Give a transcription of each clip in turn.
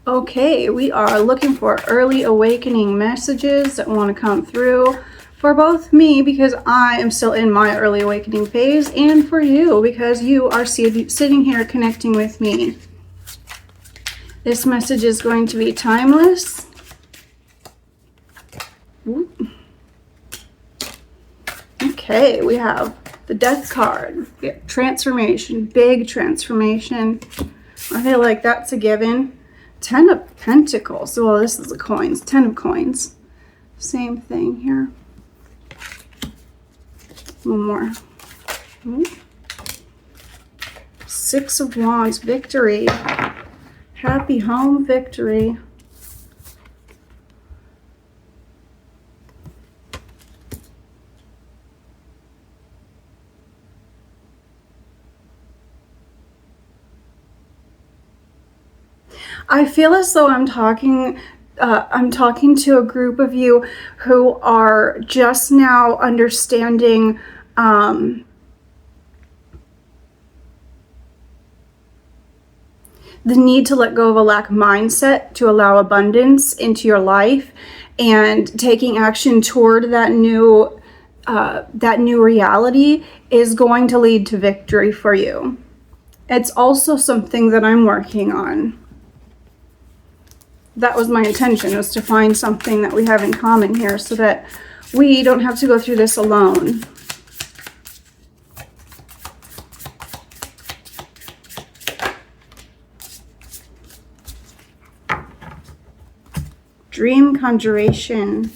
Okay, we are looking for early awakening messages that want to come through for both me, because I am still in my early awakening phase, and for you, because you are sitting here connecting with me. This message is going to be timeless. Ooh. Okay, we have the Death card. We have transformation, big transformation. I feel like that's a given. 10 of Pentacles. Well, this is the coins. 10 of coins. Same thing here. One more. Ooh. 6 of Wands. Victory. Happy home victory. I feel as though I'm talking to a group of you who are just now understanding the need to let go of a lack mindset to allow abundance into your life, and taking action toward that new reality is going to lead to victory for you. It's also something that I'm working on. That was my intention, was to find something that we have in common here so that we don't have to go through this alone. Dream conjuration.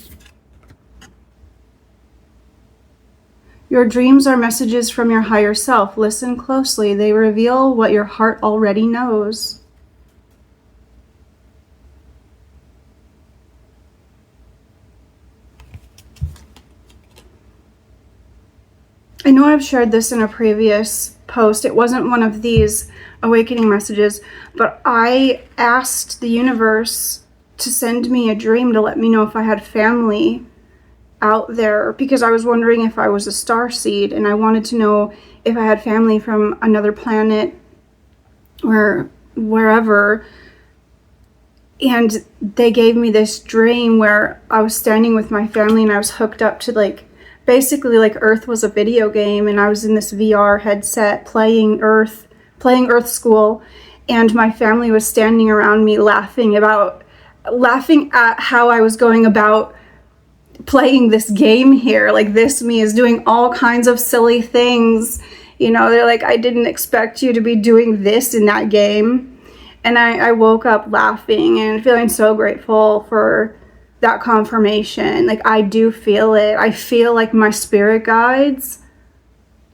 Your dreams are messages from your higher self. Listen closely. They reveal what your heart already knows. I know I've shared this in a previous post. It wasn't one of these awakening messages, but I asked the universe to send me a dream to let me know if I had family out there, because I was wondering if I was a star seed, and I wanted to know if I had family from another planet or wherever. And they gave me this dream where I was standing with my family and I was hooked up to basically Earth was a video game, and I was in this VR headset playing Earth School, and my family was standing around me laughing at how I was going about playing this game here. This me is doing all kinds of silly things. They're like, I didn't expect you to be doing this in that game. And I woke up laughing and feeling so grateful for that confirmation. I do feel it. I feel like my spirit guides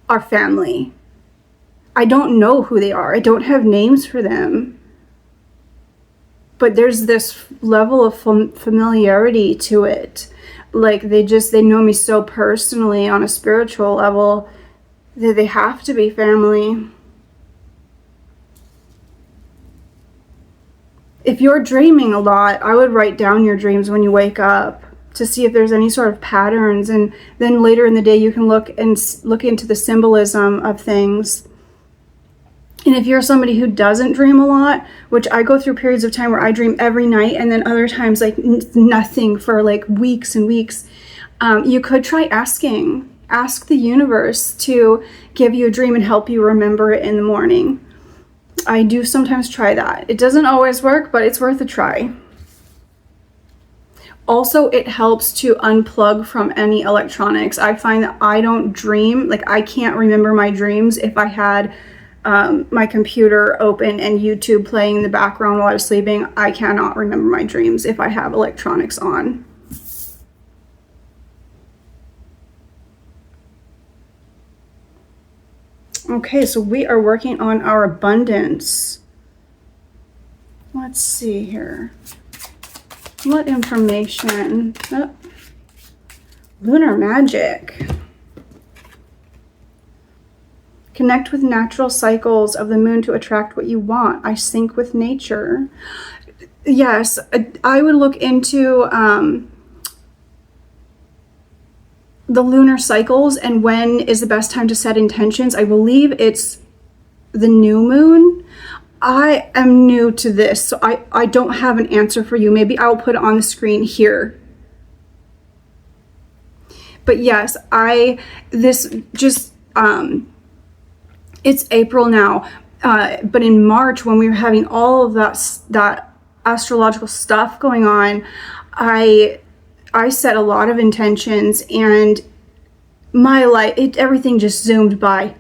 are family. I don't know who they are. I don't have names for them. But there's this level of familiarity to it. They know me so personally on a spiritual level that they have to be family. If you're dreaming a lot, I would write down your dreams when you wake up to see if there's any sort of patterns, and then later in the day you can look into the symbolism of things. And if you're somebody who doesn't dream a lot, which I go through periods of time where I dream every night, and then other times nothing for weeks and weeks, you could try ask the universe to give you a dream and help you remember it in the morning. I do sometimes try that. It doesn't always work, but it's worth a try. Also, it helps to unplug from any electronics. I find that I don't dream, I can't remember my dreams if I had my computer open and YouTube playing in the background while I was sleeping. I cannot remember my dreams if I have electronics on. Okay, so we are working on our abundance. Let's see here. What information? Oh. Lunar magic. Connect with natural cycles of the moon to attract what you want. I sync with nature. Yes, I would look into the lunar cycles and when is the best time to set intentions. I believe it's the new moon. I am new to this, so I don't have an answer for you. Maybe I'll put it on the screen here. But yes, it's April now, but in March, when we were having all of that astrological stuff going on, I set a lot of intentions, and my life, everything just zoomed by.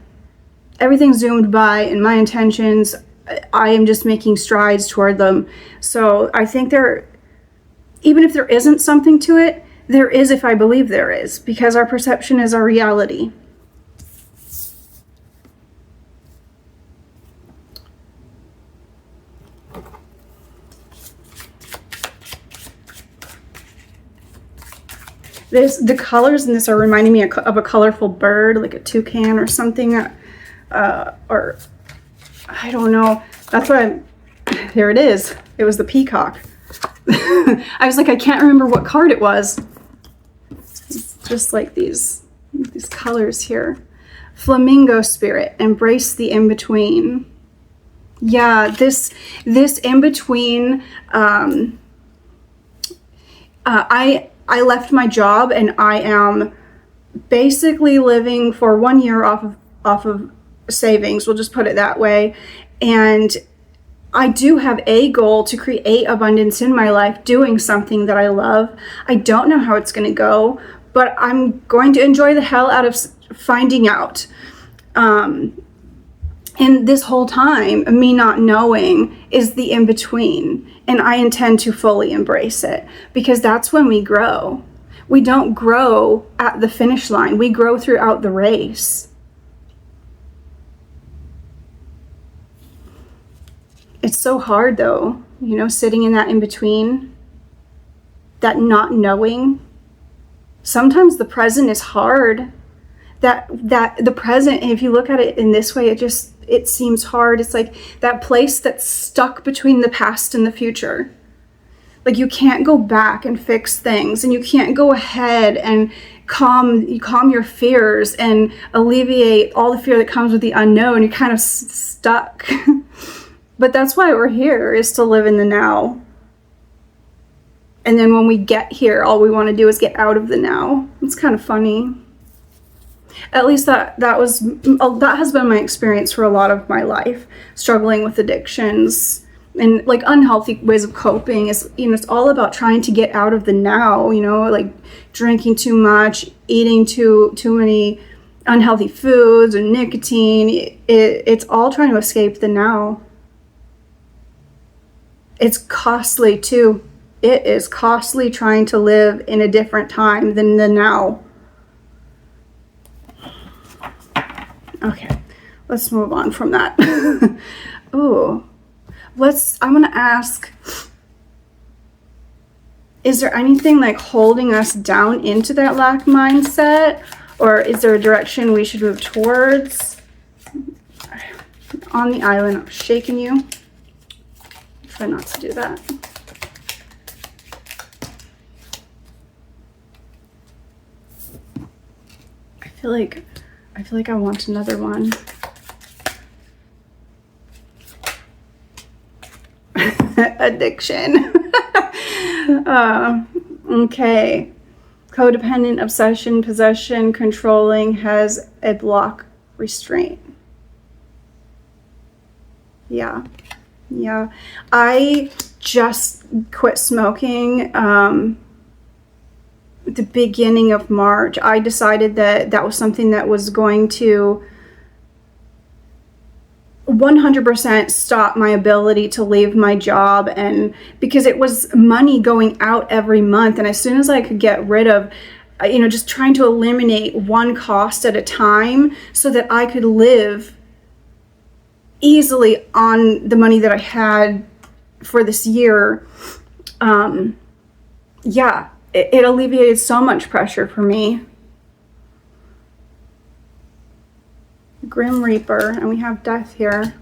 Everything zoomed by, and my intentions, I am just making strides toward them. So I think even if there isn't something to it, there is if I believe there is, because our perception is our reality. The colors in this are reminding me of a colorful bird, like a toucan or something, or I don't know. That's what there it is. It was the peacock. I was like, I can't remember what card it was. It's just like these colors here. Flamingo spirit, embrace the in-between. Yeah, this in-between, I left my job, and I am basically living for 1 year off of savings. We'll just put it that way. And I do have a goal to create abundance in my life, doing something that I love. I don't know how it's going to go, but I'm going to enjoy the hell out of finding out. And this whole time, me not knowing is the in-between. And I intend to fully embrace it, because that's when we grow. We don't grow at the finish line. We grow throughout the race. It's so hard though, sitting in that in-between, that not knowing. Sometimes the present is hard. That the present, if you look at it in this way, it seems hard. It's like that place that's stuck between the past and the future. Like you can't go back and fix things, and you can't go ahead and calm your fears and alleviate all the fear that comes with the unknown. You're kind of stuck. But that's why we're here, is to live in the now. And then when we get here, all we want to do is get out of the now. It's kind of funny. At least that has been my experience for a lot of my life, struggling with addictions and like unhealthy ways of coping. It's all about trying to get out of the now, like drinking too much, eating too many unhealthy foods or nicotine. It's all trying to escape the now. It's costly too. It is costly trying to live in a different time than the now. Okay, let's move on from that. Ooh, I'm gonna ask, is there anything like holding us down into that lack mindset? Or is there a direction we should move towards? On the island, I'm shaking you. Try not to do that. I feel like I want another one. Addiction. Okay. Codependent, obsession, possession, controlling, has a block, restraint. Yeah. I just quit smoking at the beginning of March. I decided that was something that was going to 100% stop my ability to leave my job, and because it was money going out every month, and as soon as I could get rid of, just trying to eliminate one cost at a time so that I could live easily on the money that I had for this year, it alleviated so much pressure for me. Grim Reaper, and we have death here.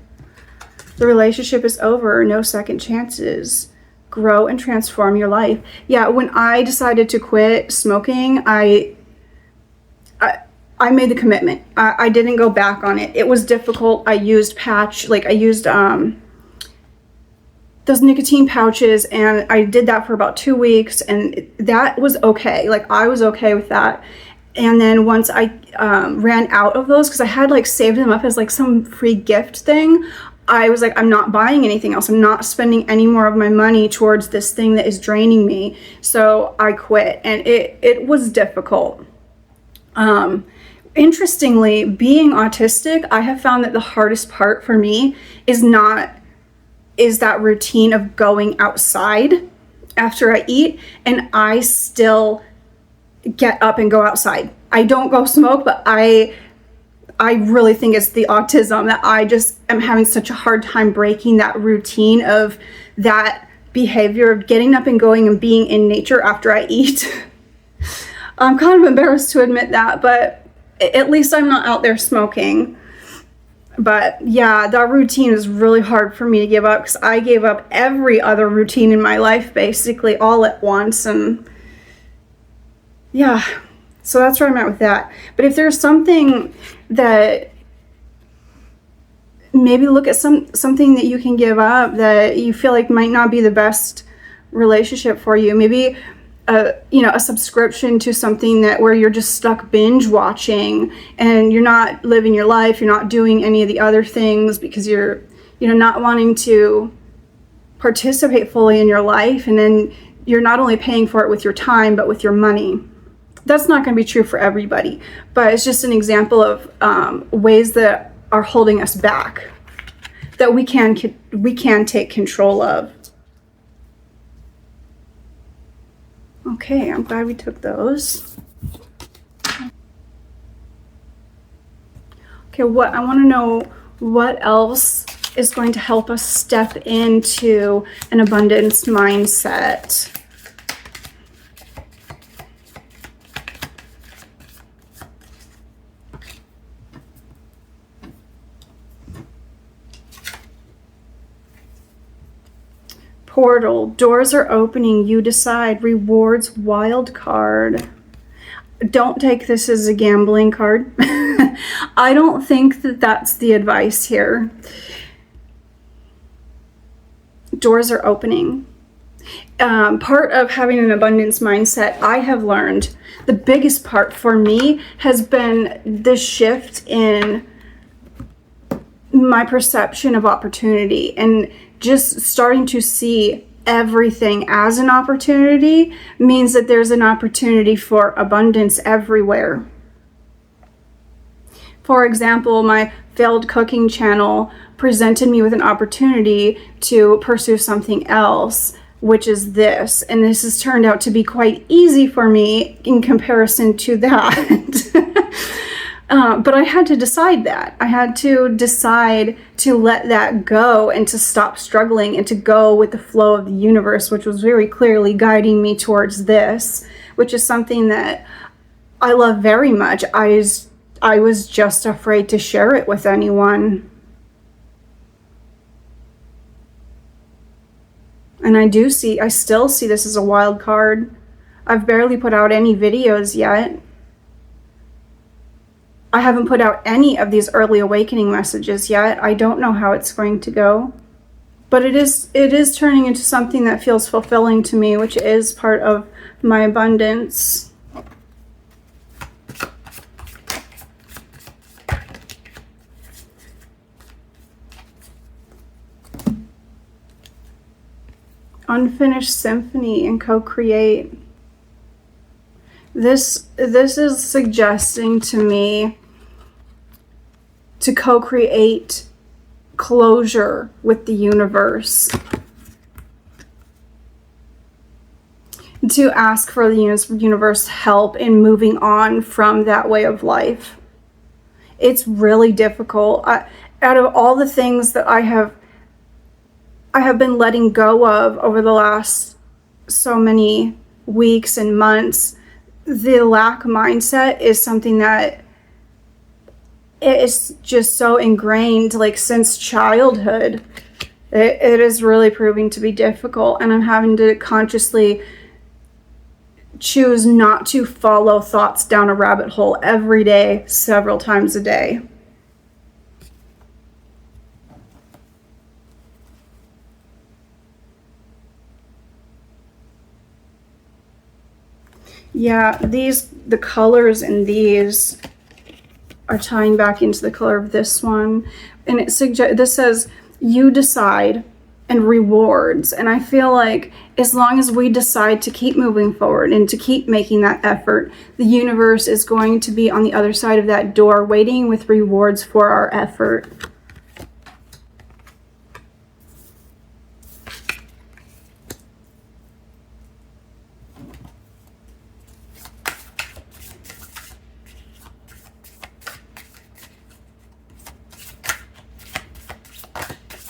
The relationship is over, no second chances. Grow and transform your life. Yeah, when I decided to quit smoking, I made the commitment. I didn't go back on it. It was difficult. I used those nicotine pouches, and I did that for about 2 weeks, and that was okay. Like, I was okay with that. And then once I ran out of those, because I had like saved them up as like some free gift thing, I was like, I'm not buying anything else. I'm not spending any more of my money towards this thing that is draining me. So I quit, and it was difficult. Interestingly, being autistic, I have found that the hardest part for me is that routine of going outside after I eat, and I still get up and go outside. I don't go smoke, but I really think it's the autism that I just am having such a hard time breaking that routine of that behavior of getting up and going and being in nature after I eat. I'm kind of embarrassed to admit that, but at least I'm not out there smoking. But yeah, that routine is really hard for me to give up, because I gave up every other routine in my life basically all at once. And yeah, so that's where I'm at with that. But if there's something that, maybe look at something that you can give up that you feel like might not be the best relationship for you. Maybe a subscription to something where you're just stuck binge watching and you're not living your life, you're not doing any of the other things because you're not wanting to participate fully in your life, and then you're not only paying for it with your time but with your money. That's not going to be true for everybody, but it's just an example of ways that are holding us back that we can take control of. Okay, I'm glad we took those. Okay, I want to know what else is going to help us step into an abundance mindset. Portal, doors are opening, you decide. Rewards, wild card. Don't take this as a gambling card. I don't think that that's the advice here. Doors are opening. Part of having an abundance mindset, I have learned, the biggest part for me has been the shift in my perception of opportunity, and just starting to see everything as an opportunity means that there's an opportunity for abundance everywhere. For example, my failed cooking channel presented me with an opportunity to pursue something else, which is this. And this has turned out to be quite easy for me in comparison to that. But I had to decide that. I had to decide to let that go and to stop struggling and to go with the flow of the universe, which was very clearly guiding me towards this, which is something that I love very much. I was just afraid to share it with anyone. And I still see this as a wild card. I've barely put out any videos yet. I haven't put out any of these early awakening messages yet. I don't know how it's going to go. But it is turning into something that feels fulfilling to me, which is part of my abundance. Unfinished symphony and co-create. This is suggesting to me to co-create closure with the universe, to ask for the universe help in moving on from that way of life. It's really difficult. Out of all the things that I have been letting go of over the last so many weeks and months, the lack mindset is something that is just so ingrained, like since childhood. It is really proving to be difficult, and I'm having to consciously choose not to follow thoughts down a rabbit hole every day, several times a day. Yeah, the colors in these are tying back into the color of this one. And this says, you decide, and rewards. And I feel like as long as we decide to keep moving forward and to keep making that effort, the universe is going to be on the other side of that door waiting with rewards for our effort.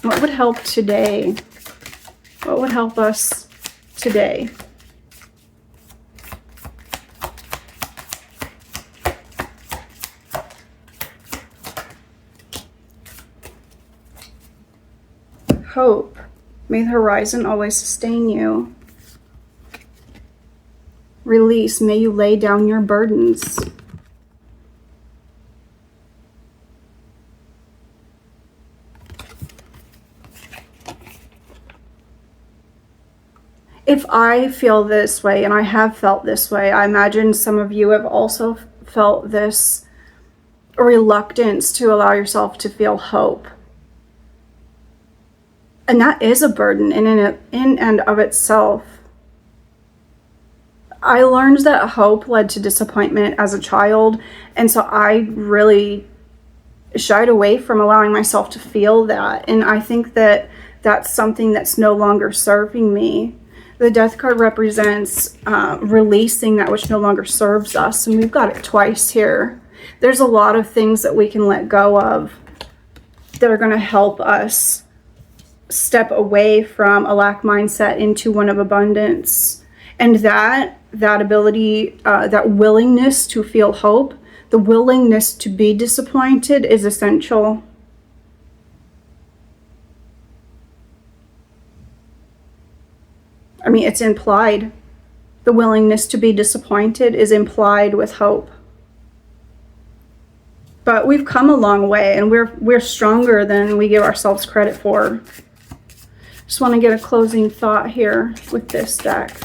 What would help today? What would help us today? Hope. May the horizon always sustain you. Release. May you lay down your burdens. If I feel this way, and I have felt this way, I imagine some of you have also felt this reluctance to allow yourself to feel hope. And that is a burden in and of itself. I learned that hope led to disappointment as a child, and so I really shied away from allowing myself to feel that. And I think that that's something that's no longer serving me. The Death card represents releasing that which no longer serves us, and we've got it twice here. There's a lot of things that we can let go of that are going to help us step away from a lack mindset into one of abundance. And that ability, that willingness to feel hope, the willingness to be disappointed is essential. I mean, it's implied. The willingness to be disappointed is implied with hope. But we've come a long way, and we're stronger than we give ourselves credit for. Just want to get a closing thought here with this deck.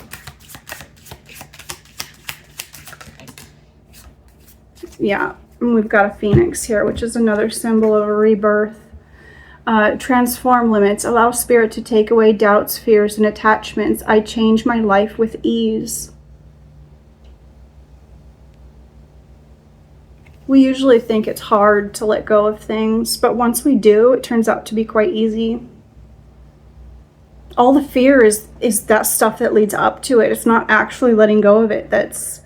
Yeah, and we've got a phoenix here, which is another symbol of a rebirth. Transform limits. Allow spirit to take away doubts, fears, and attachments. I change my life with ease. We usually think it's hard to let go of things, but once we do, it turns out to be quite easy. All the fear is that stuff that leads up to it. It's not actually letting go of it.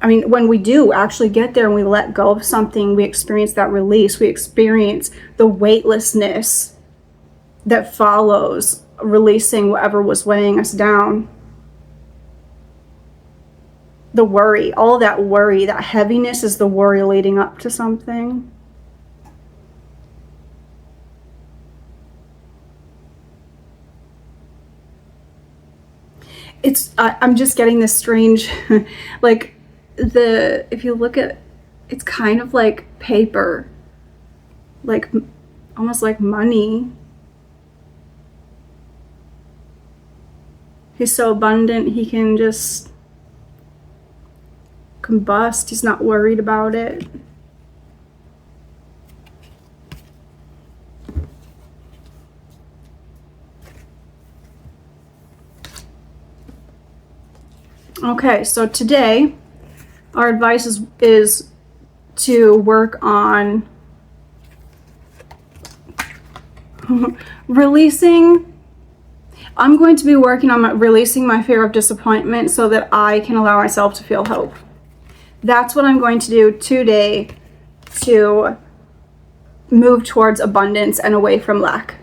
When we do actually get there and we let go of something, we experience that release. We experience the weightlessness that follows releasing whatever was weighing us down. The worry, all that worry, that heaviness is the worry leading up to something. I'm just getting this strange, like, if you look at, it's kind of like paper, like almost like money. He's so abundant, he can just combust. He's not worried about it. Okay, so today our advice is to work on releasing. I'm going to be working on releasing my fear of disappointment so that I can allow myself to feel hope. That's what I'm going to do today to move towards abundance and away from lack.